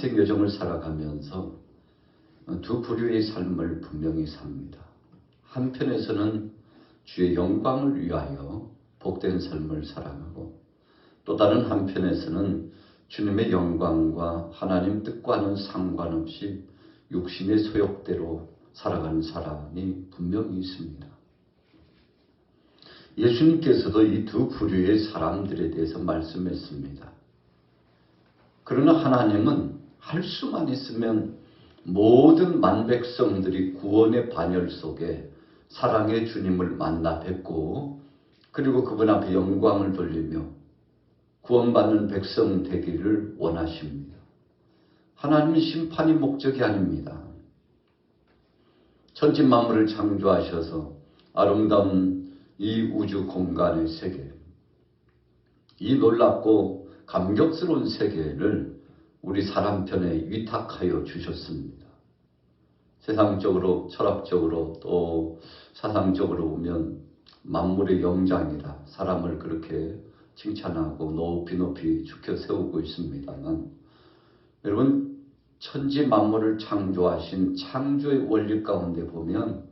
인생 여정을 살아가면서 두 부류의 삶을 분명히 삽니다. 한편에서는 주의 영광을 위하여 복된 삶을 살아가고, 또 다른 한편에서는 주님의 영광과 하나님 뜻과는 상관없이 육신의 소욕대로 살아가는 사람이 분명히 있습니다. 예수님께서도 이 두 부류의 사람들에 대해서 말씀했습니다. 그러나 하나님은 할 수만 있으면 모든 만백성들이 구원의 반열 속에 사랑의 주님을 만나 뵙고, 그리고 그분 앞에 영광을 돌리며 구원받는 백성 되기를 원하십니다. 하나님은 심판이 목적이 아닙니다. 천지 만물을 창조하셔서 아름다운 이 우주 공간의 세계, 이 놀랍고 감격스러운 세계를 우리 사람 편에 위탁하여 주셨습니다. 세상적으로, 철학적으로, 또 사상적으로 보면 만물의 영장이라 사람을 그렇게 칭찬하고 높이 죽여 세우고 있습니다만, 여러분, 천지 만물을 창조하신 창조의 원리 가운데 보면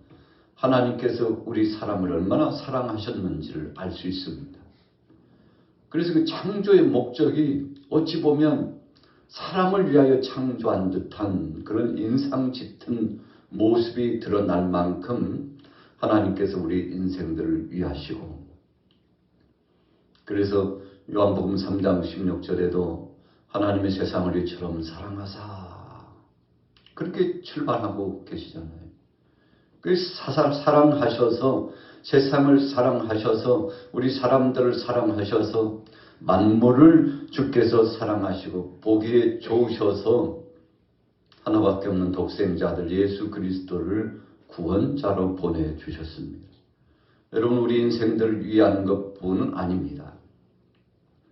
하나님께서 우리 사람을 얼마나 사랑하셨는지를 알 수 있습니다. 그래서 그 창조의 목적이 어찌 보면 사람을 위하여 창조한 듯한 그런 인상 짙은 모습이 드러날 만큼 하나님께서 우리 인생들을 위하시고, 그래서 요한복음 3장 16절에도 하나님의 세상을 이처럼 사랑하사, 그렇게 출발하고 계시잖아요. 그래서 사랑하셔서, 세상을 사랑하셔서, 우리 사람들을 사랑하셔서, 만물을 주께서 사랑하시고 보기에 좋으셔서 하나밖에 없는 독생자들 예수 그리스도를 구원자로 보내주셨습니다. 여러분, 우리 인생들을 위한 것뿐은 아닙니다.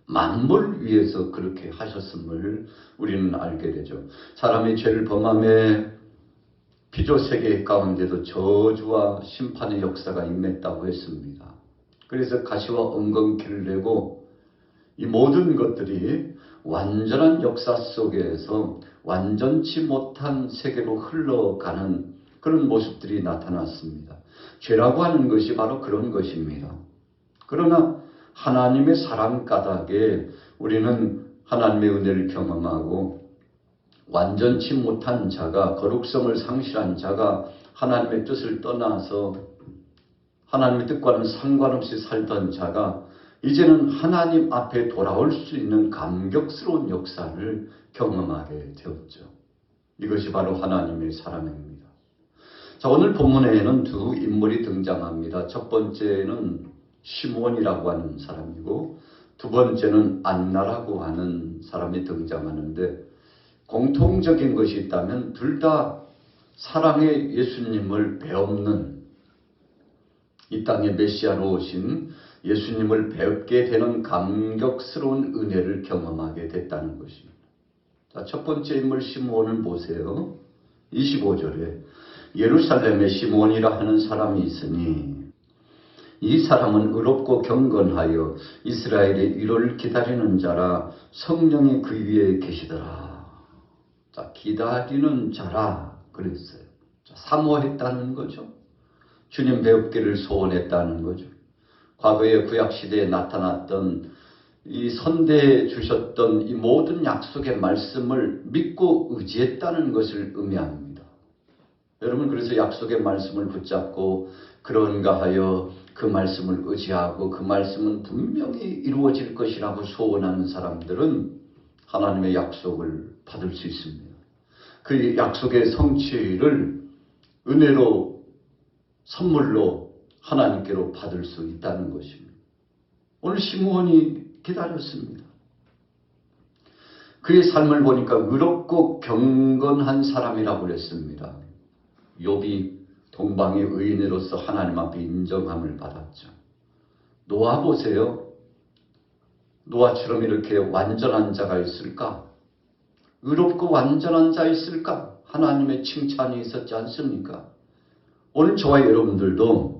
만물을 위해서 그렇게 하셨음을 우리는 알게 되죠. 사람이 죄를 범함에 피조세계 가운데도 저주와 심판의 역사가 임했다고 했습니다. 그래서 가시와 엉겅퀴를 내고 이 모든 것들이 완전한 역사 속에서 완전치 못한 세계로 흘러가는 그런 모습들이 나타났습니다. 죄라고 하는 것이 바로 그런 것입니다. 그러나 하나님의 사랑 까닭에 우리는 하나님의 은혜를 경험하고, 완전치 못한 자가, 거룩성을 상실한 자가 하나님의 뜻을 떠나서 하나님의 뜻과는 상관없이 살던 자가 이제는 하나님 앞에 돌아올 수 있는 감격스러운 역사를 경험하게 되었죠. 이것이 바로 하나님의 사랑입니다. 자, 오늘 본문에는 두 인물이 등장합니다. 첫 번째는 시몬이라고 하는 사람이고, 두 번째는 안나라고 하는 사람이 등장하는데, 공통적인 것이 있다면 둘 다 사랑의 예수님을 배없는, 이 땅에 메시아로 오신 예수님을 배웁게 되는 감격스러운 은혜를 경험하게 됐다는 것입니다. 자, 첫 번째 인물 시몬을 보세요. 25절에 예루살렘에 시몬이라 하는 사람이 있으니 이 사람은 의롭고 경건하여 이스라엘의 위로를 기다리는 자라, 성령이 그 위에 계시더라. 자, 기다리는 자라 그랬어요. 자, 사모했다는 거죠. 주님 배웁기를 소원했다는 거죠. 과거의 구약시대에 나타났던 이 선대해 주셨던 이 모든 약속의 말씀을 믿고 의지했다는 것을 의미합니다. 여러분, 그래서 약속의 말씀을 붙잡고 그런가 하여 그 말씀을 의지하고 그 말씀은 분명히 이루어질 것이라고 소원하는 사람들은 하나님의 약속을 받을 수 있습니다. 그 약속의 성취를 은혜로, 선물로 하나님께로 받을 수 있다는 것입니다. 오늘 시므온이 기다렸습니다. 그의 삶을 보니까 의롭고 경건한 사람이라고 그랬습니다. 욥이 동방의 의인으로서 하나님 앞에 인정함을 받았죠. 노아 보세요. 노아처럼 이렇게 완전한 자가 있을까? 의롭고 완전한 자 있을까? 하나님의 칭찬이 있었지 않습니까? 오늘 저와 여러분들도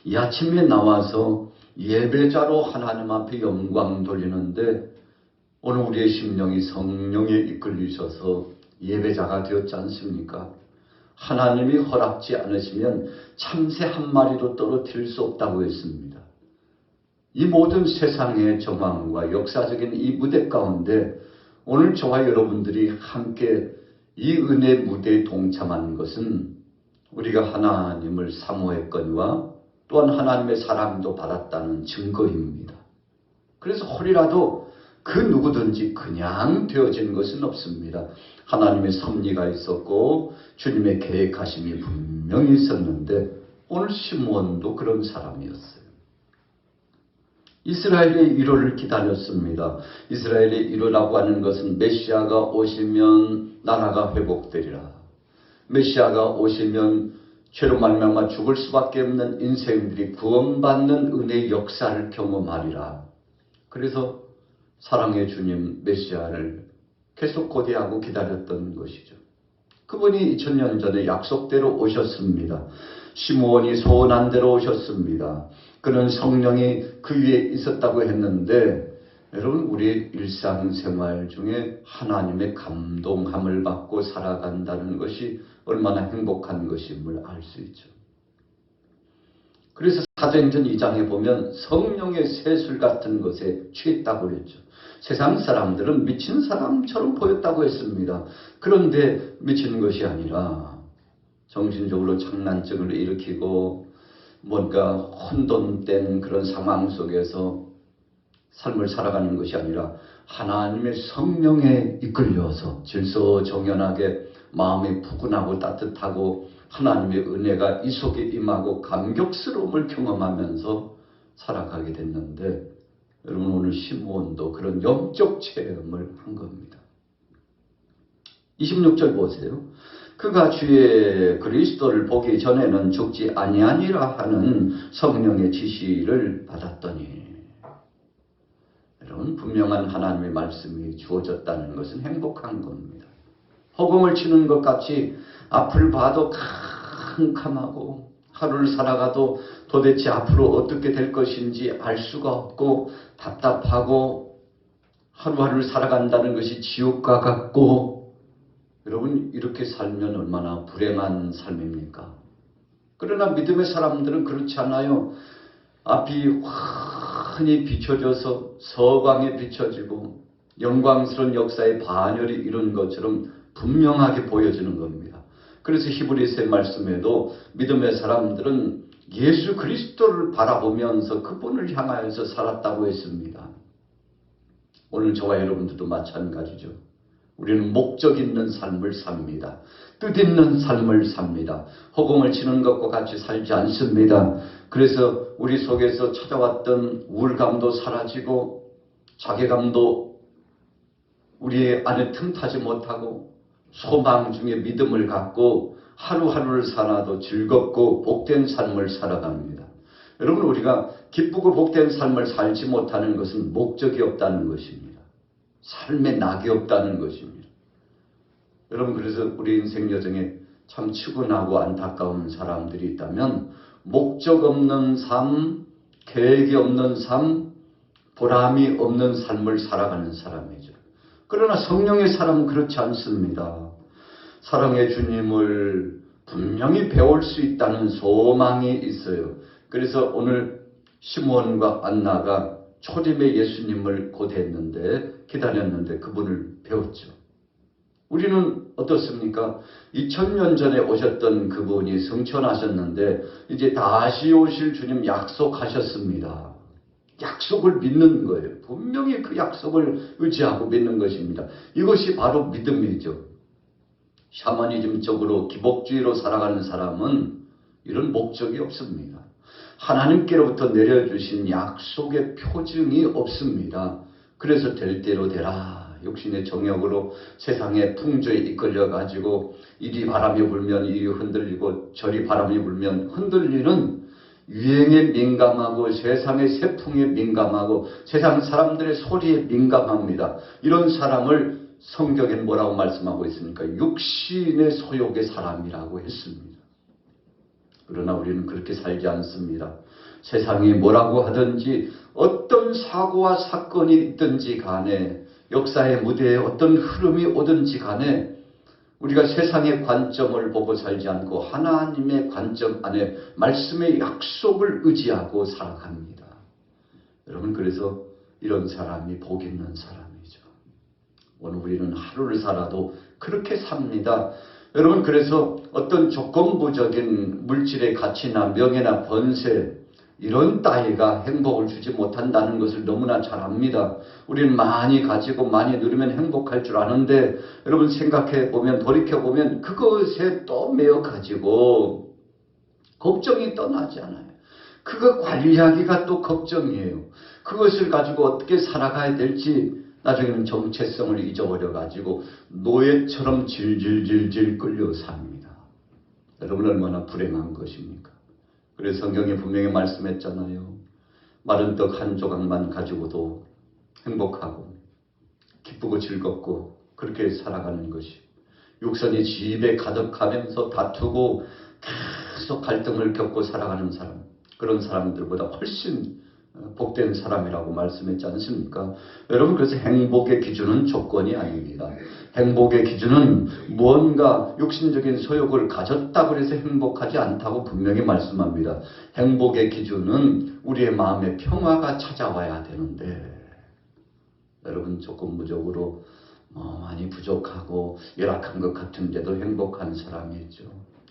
이 아침에 나와서 예배자로 하나님 앞에 영광 돌리는데 오늘 우리의 심령이 성령에 이끌리셔서 예배자가 되었지 않습니까? 하나님이 허락지 않으시면 참새 한 마리도 떨어뜨릴 수 없다고 했습니다. 이 모든 세상의 정황과 역사적인 이 무대 가운데 오늘 저와 여러분들이 함께 이 은혜 무대에 동참한 것은 우리가 하나님을 사모했거니와 또한 하나님의 사랑도 받았다는 증거입니다. 그래서 홀이라도 그 누구든지 그냥 되어진 것은 없습니다. 하나님의 섭리가 있었고 주님의 계획하심이 분명히 있었는데 오늘 시므온도 그런 사람이었어요. 이스라엘의 위로를 기다렸습니다. 이스라엘의 위로라고 하는 것은 메시아가 오시면 나라가 회복되리라. 메시아가 오시면 죄로 말미암아 죽을 수밖에 없는 인생들이 구원받는 은혜의 역사를 경험하리라. 그래서 사랑의 주님 메시아를 계속 고대하고 기다렸던 것이죠. 그분이 2000년 전에 약속대로 오셨습니다. 시므온이 소원한 대로 오셨습니다. 그는 성령이 그 위에 있었다고 했는데 여러분 우리의 일상생활 중에 하나님의 감동함을 받고 살아간다는 것이 얼마나 행복한 것임을 알 수 있죠. 그래서 사도행전 2장에 보면 성령의 세술 같은 것에 취했다고 그랬죠. 세상 사람들은 미친 사람처럼 보였다고 했습니다. 그런데 미친 것이 아니라 정신적으로 장난증을 일으키고 뭔가 혼돈된 그런 상황 속에서 삶을 살아가는 것이 아니라 하나님의 성령에 이끌려서 질서정연하게 마음이 푸근하고 따뜻하고 하나님의 은혜가 이 속에 임하고 감격스러움을 경험하면서 살아가게 됐는데 여러분 오늘 시므온도 그런 영적 체험을 한 겁니다. 26절 보세요. 그가 주의 그리스도를 보기 전에는 죽지 아니하니라 하는 성령의 지시를 받았더니 여러분 분명한 하나님의 말씀이 주어졌다는 것은 행복한 겁니다. 허공을 치는 것 같이 앞을 봐도 캄캄하고 하루를 살아가도 도대체 앞으로 어떻게 될 것인지 알 수가 없고 답답하고 하루하루를 살아간다는 것이 지옥과 같고 여러분 이렇게 살면 얼마나 불행한 삶입니까? 그러나 믿음의 사람들은 그렇지 않아요. 앞이 환히 비춰져서 서광에 비춰지고 영광스러운 역사의 반열이 이룬 것처럼 분명하게 보여지는 겁니다. 그래서 히브리서의 말씀에도 믿음의 사람들은 예수 그리스도를 바라보면서 그분을 향하여서 살았다고 했습니다. 오늘 저와 여러분들도 마찬가지죠. 우리는 목적 있는 삶을 삽니다. 뜻 있는 삶을 삽니다. 허공을 치는 것과 같이 살지 않습니다. 그래서 우리 속에서 찾아왔던 우울감도 사라지고 자괴감도 우리의 안에 틈타지 못하고 소망 중에 믿음을 갖고 하루하루를 살아도 즐겁고 복된 삶을 살아갑니다. 여러분 우리가 기쁘고 복된 삶을 살지 못하는 것은 목적이 없다는 것입니다. 삶에 낙이 없다는 것입니다. 여러분 그래서 우리 인생 여정에 참 측은하고 안타까운 사람들이 있다면 목적 없는 삶, 계획이 없는 삶, 보람이 없는 삶을 살아가는 사람이죠. 그러나 성령의 사람은 그렇지 않습니다. 사랑의 주님을 분명히 배울 수 있다는 소망이 있어요. 그래서 오늘 시므온과 안나가 초림의 예수님을 고대했는데 기다렸는데 그분을 배웠죠. 우리는 어떻습니까? 2000년 전에 오셨던 그분이 승천하셨는데 이제 다시 오실 주님 약속하셨습니다. 약속을 믿는 거예요. 분명히 그 약속을 의지하고 믿는 것입니다. 이것이 바로 믿음이죠. 샤머니즘적으로 기복주의로 살아가는 사람은 이런 목적이 없습니다. 하나님께로부터 내려주신 약속의 표징이 없습니다. 그래서 될 대로 되라. 육신의 정욕으로 세상의 풍조에 이끌려가지고 이리 바람이 불면 이리 흔들리고 저리 바람이 불면 흔들리는 유행에 민감하고 세상의 세풍에 민감하고 세상 사람들의 소리에 민감합니다. 이런 사람을 성경에는 뭐라고 말씀하고 있습니까? 육신의 소욕의 사람이라고 했습니다. 그러나 우리는 그렇게 살지 않습니다. 세상이 뭐라고 하든지 어떤 사고와 사건이 있든지 간에 역사의 무대에 어떤 흐름이 오든지 간에 우리가 세상의 관점을 보고 살지 않고 하나님의 관점 안에 말씀의 약속을 의지하고 살아갑니다. 여러분, 그래서 이런 사람이 복 있는 사람이죠. 오늘 우리는 하루를 살아도 그렇게 삽니다. 여러분, 그래서 어떤 조건부적인 물질의 가치나 명예나 권세 이런 따위가 행복을 주지 못한다는 것을 너무나 잘 압니다. 우리는 많이 가지고 많이 누리면 행복할 줄 아는데 여러분, 생각해 보면, 돌이켜 보면 그것에 또 매여 가지고 걱정이 떠나지 않아요. 그거 관리하기가 또 걱정이에요. 그것을 가지고 어떻게 살아가야 될지 나중에는 정체성을 잊어버려 가지고 노예처럼 질질질질 끌려 삽니다. 여러분, 얼마나 불행한 것입니까? 그래서 성경에 분명히 말씀했잖아요. 마른 떡 한 조각만 가지고도 행복하고 기쁘고 즐겁고 그렇게 살아가는 것이, 육선이 집에 가득하면서 다투고 계속 갈등을 겪고 살아가는 사람, 그런 사람들보다 훨씬 복된 사람이라고 말씀했지 않습니까? 여러분, 그래서 행복의 기준은 조건이 아닙니다. 행복의 기준은 무언가 육신적인 소욕을 가졌다고 해서 행복하지 않다고 분명히 말씀합니다. 행복의 기준은 우리의 마음의 평화가 찾아와야 되는데, 여러분, 조건부적으로 많이 부족하고 열악한 것 같은데도 행복한 사람이 있죠.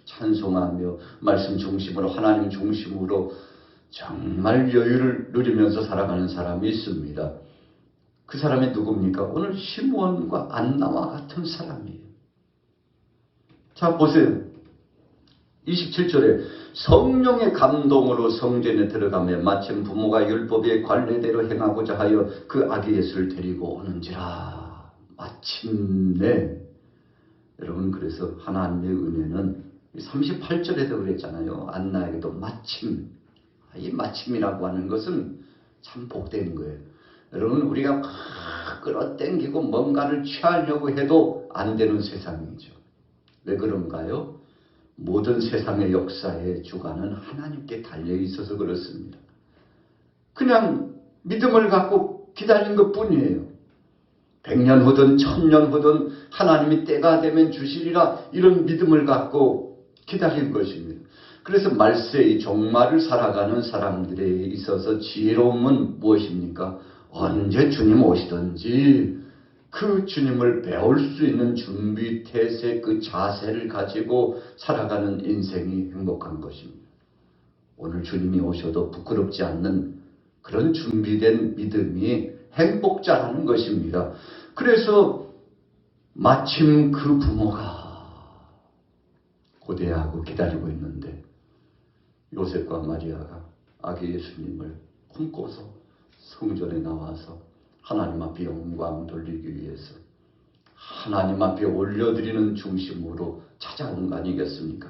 찬송하며 말씀 중심으로, 하나님 중심으로 정말 여유를 누리면서 살아가는 사람이 있습니다. 그 사람이 누굽니까? 오늘 시므온과 안나와 같은 사람이에요. 자, 보세요. 27절에 성령의 감동으로 성전에 들어가며 마침 부모가 율법의 관례대로 행하고자 하여 그 아기 예수를 데리고 오는지라. 마침내. 여러분, 그래서 하나님의 은혜는 38절에도 그랬잖아요. 안나에게도 마침. 이 마침이라고 하는 것은 참 복된 거예요. 여러분, 우리가 막 끌어당기고 뭔가를 취하려고 해도 안 되는 세상이죠. 왜 그런가요? 모든 세상의 역사의 주관은 하나님께 달려 있어서 그렇습니다. 그냥 믿음을 갖고 기다린 것뿐이에요. 100년 후든 1000년 후든 하나님이 때가 되면 주시리라, 이런 믿음을 갖고 기다린 것입니다. 그래서 말세의 종말을 살아가는 사람들에 있어서 지혜로움은 무엇입니까? 언제 주님 오시든지 그 주님을 배울 수 있는 준비 태세, 그 자세를 가지고 살아가는 인생이 행복한 것입니다. 오늘 주님이 오셔도 부끄럽지 않는 그런 준비된 믿음이 행복자라는 것입니다. 그래서 마침 그 부모가 고대하고 기다리고 있는데 요셉과 마리아가 아기 예수님을 품고서 성전에 나와서 하나님 앞에 영광 돌리기 위해서 하나님 앞에 올려드리는 중심으로 찾아온 거 아니겠습니까?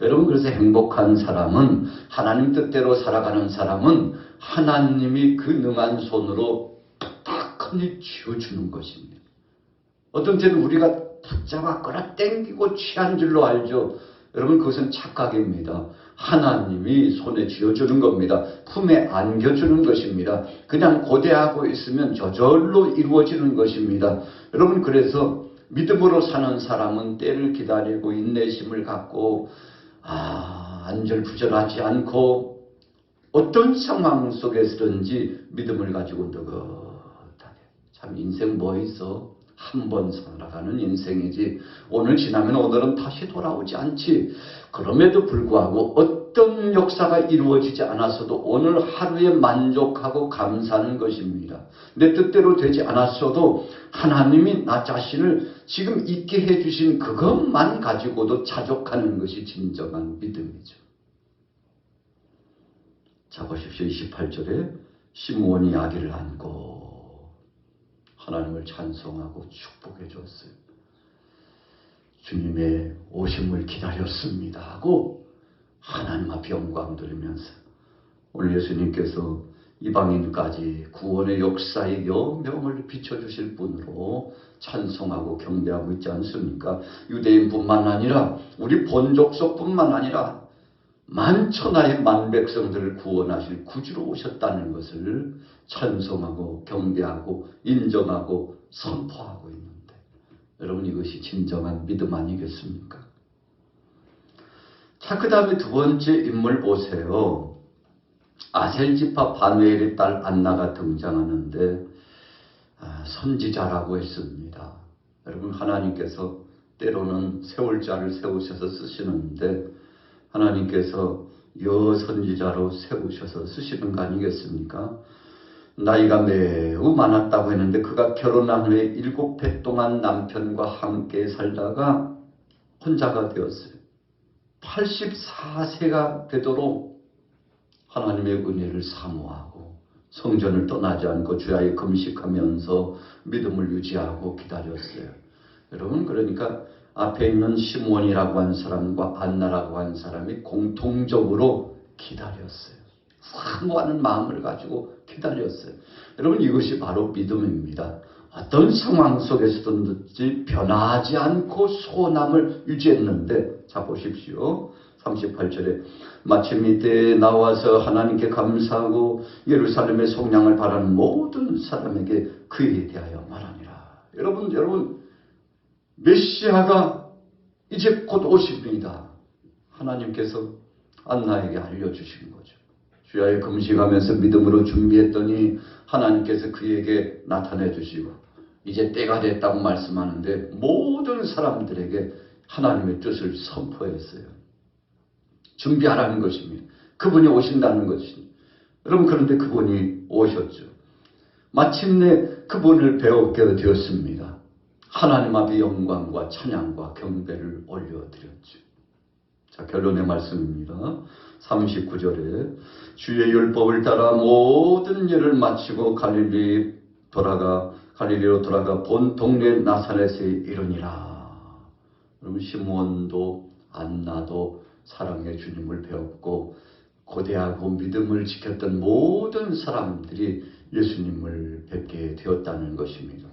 여러분, 그래서 행복한 사람은, 하나님 뜻대로 살아가는 사람은 하나님이 그 능한 손으로 탁하니 쥐어주는 것입니다. 어떤 때는 우리가 붙잡아 끌어당기고 취한 줄로 알죠. 여러분, 그것은 착각입니다. 하나님이 손에 쥐어주는 겁니다. 품에 안겨주는 것입니다. 그냥 고대하고 있으면 저절로 이루어지는 것입니다. 여러분, 그래서 믿음으로 사는 사람은 때를 기다리고 인내심을 갖고 안절부절하지 않고 어떤 상황 속에서든지 믿음을 가지고 느긋하게. 참, 인생 뭐 있어? 한 번 살아가는 인생이지 오늘 지나면 오늘은 다시 돌아오지 않지. 그럼에도 불구하고 어떤 역사가 이루어지지 않았어도 오늘 하루에 만족하고 감사하는 것입니다. 내 뜻대로 되지 않았어도 하나님이 나 자신을 지금 있게 해주신 그것만 가지고도 자족하는 것이 진정한 믿음이죠. 자, 보십시오. 28절에 시므온이 아기를 안고 하나님을 찬송하고 축복해 줬어요. 주님의 오심을 기다렸습니다 하고 하나님 앞에 영광 돌리면서 오늘 예수님께서 이방인까지 구원의 역사의 여명을 비춰주실 분으로 찬송하고 경배하고 있지 않습니까? 유대인뿐만 아니라 우리 본족속뿐만 아니라 만천하의 만백성들을 구원하실 구주로 오셨다는 것을 찬송하고 경배하고 인정하고 선포하고 있는데, 여러분 이것이 진정한 믿음 아니겠습니까? 자, 그 다음에 두 번째 인물 보세요. 아셀 지파 바누엘의 딸 안나가 등장하는데 선지자라고 했습니다. 여러분, 하나님께서 때로는 세울 자를 세우셔서 쓰시는데 하나님께서 여선지자로 세우셔서 쓰시는 거 아니겠습니까? 나이가 매우 많았다고 했는데 그가 결혼한 후에 7해 동안 남편과 함께 살다가 혼자가 되었어요. 84세가 되도록 하나님의 은혜를 사모하고 성전을 떠나지 않고 주야에 금식하면서 믿음을 유지하고 기다렸어요. 여러분, 그러니까 앞에 있는 시몬이라고 한 사람과 안나라고 한 사람이 공통적으로 기다렸어요. 사모하는 마음을 가지고 기다렸어요. 여러분, 이것이 바로 믿음입니다. 어떤 상황 속에서든지 변하지 않고 소원함을 유지했는데, 자 보십시오. 38절에 마침 이때에 나와서 하나님께 감사하고 예루살렘의 속량을 바라는 모든 사람에게 그에 대하여 말하니라. 여러분 메시아가 이제 곧 오십니다. 하나님께서 안나에게 알려주신 거죠. 주야에 금식하면서 믿음으로 준비했더니 하나님께서 그에게 나타내 주시고 이제 때가 됐다고 말씀하는데 모든 사람들에게 하나님의 뜻을 선포했어요. 준비하라는 것입니다. 그분이 오신다는 것입니다. 여러분, 그런데 그분이 오셨죠. 마침내 그분을 배우게 되었습니다. 하나님 앞에 영광과 찬양과 경배를 올려드렸죠. 자, 결론의 말씀입니다. 39절에 주의 율법을 따라 모든 일을 마치고 갈릴리로 돌아가 본 동네 나사렛에 이르니라. 여러분, 시몬도 안나도 사랑의 주님을 배웠고 고대하고 믿음을 지켰던 모든 사람들이 예수님을 뵙게 되었다는 것입니다.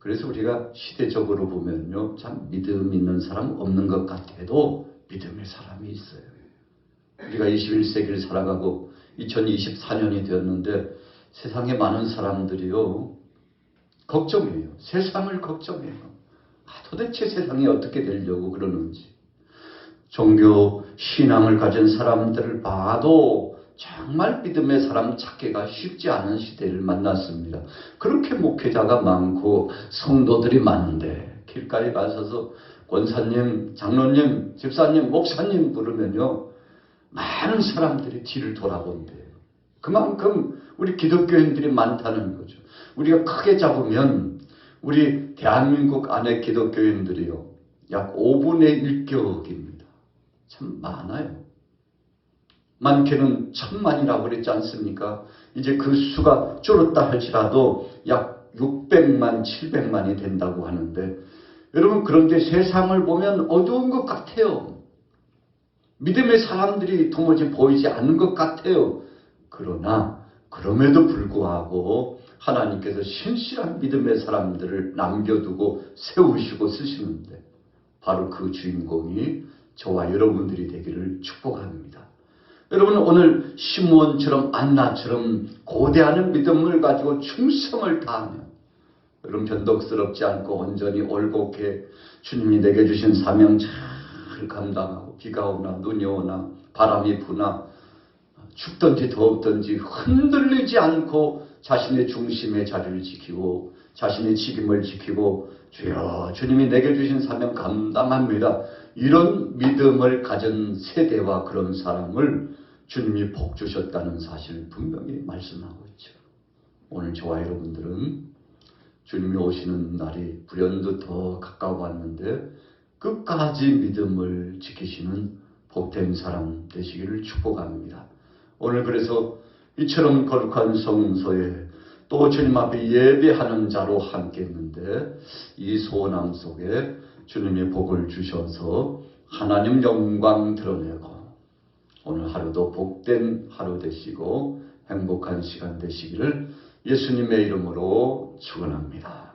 그래서 우리가 시대적으로 보면요, 참 믿음 있는 사람 없는 것 같아도 믿음의 사람이 있어요. 우리가 21세기를 살아가고 2024년이 되었는데 세상에 많은 사람들이요 걱정해요. 세상을 걱정해요. 도대체 세상이 어떻게 되려고 그러는지. 종교 신앙을 가진 사람들을 봐도 정말 믿음의 사람 찾기가 쉽지 않은 시대를 만났습니다. 그렇게 목회자가 많고 성도들이 많은데 길가에 가서서 권사님, 장로님, 집사님, 목사님 부르면요 많은 사람들이 뒤를 돌아본대요. 그만큼 우리 기독교인들이 많다는 거죠. 우리가 크게 잡으면 우리 대한민국 안에 기독교인들이요 약 5분의 1격입니다. 참 많아요. 많게는 1000만이라고 그랬지 않습니까? 이제 그 수가 줄었다 할지라도 약 600만, 700만이 된다고 하는데 여러분, 그런데 세상을 보면 어두운 것 같아요. 믿음의 사람들이 도무지 보이지 않는 것 같아요. 그러나 그럼에도 불구하고 하나님께서 신실한 믿음의 사람들을 남겨두고 세우시고 쓰시는데 바로 그 주인공이 저와 여러분들이 되기를 축복합니다. 여러분, 오늘 시므온처럼 안나처럼 고대하는 믿음을 가지고 충성을 다하며 여러분 변덕스럽지 않고 온전히 올곧게 주님이 내게 주신 사명 잘 감당하고 비가 오나 눈이 오나 바람이 부나 춥든지 덥든지 흔들리지 않고 자신의 중심의 자리를 지키고 자신의 직임을 지키고 주여 주님이 내게 주신 사명 감당합니다. 이런 믿음을 가진 세대와 그런 사람을 주님이 복 주셨다는 사실을 분명히 말씀하고 있죠. 오늘 저와 여러분들은 주님이 오시는 날이 불현듯 더 가까워 왔는데 끝까지 믿음을 지키시는 복된 사람 되시기를 축복합니다. 오늘 그래서 이처럼 거룩한 성소에 또 주님 앞에 예배하는 자로 함께 했는데 이 소원함 속에 주님의 복을 주셔서 하나님 영광 드러내고 오늘 하루도 복된 하루 되시고 행복한 시간 되시기를 예수님의 이름으로 축원합니다.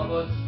아버지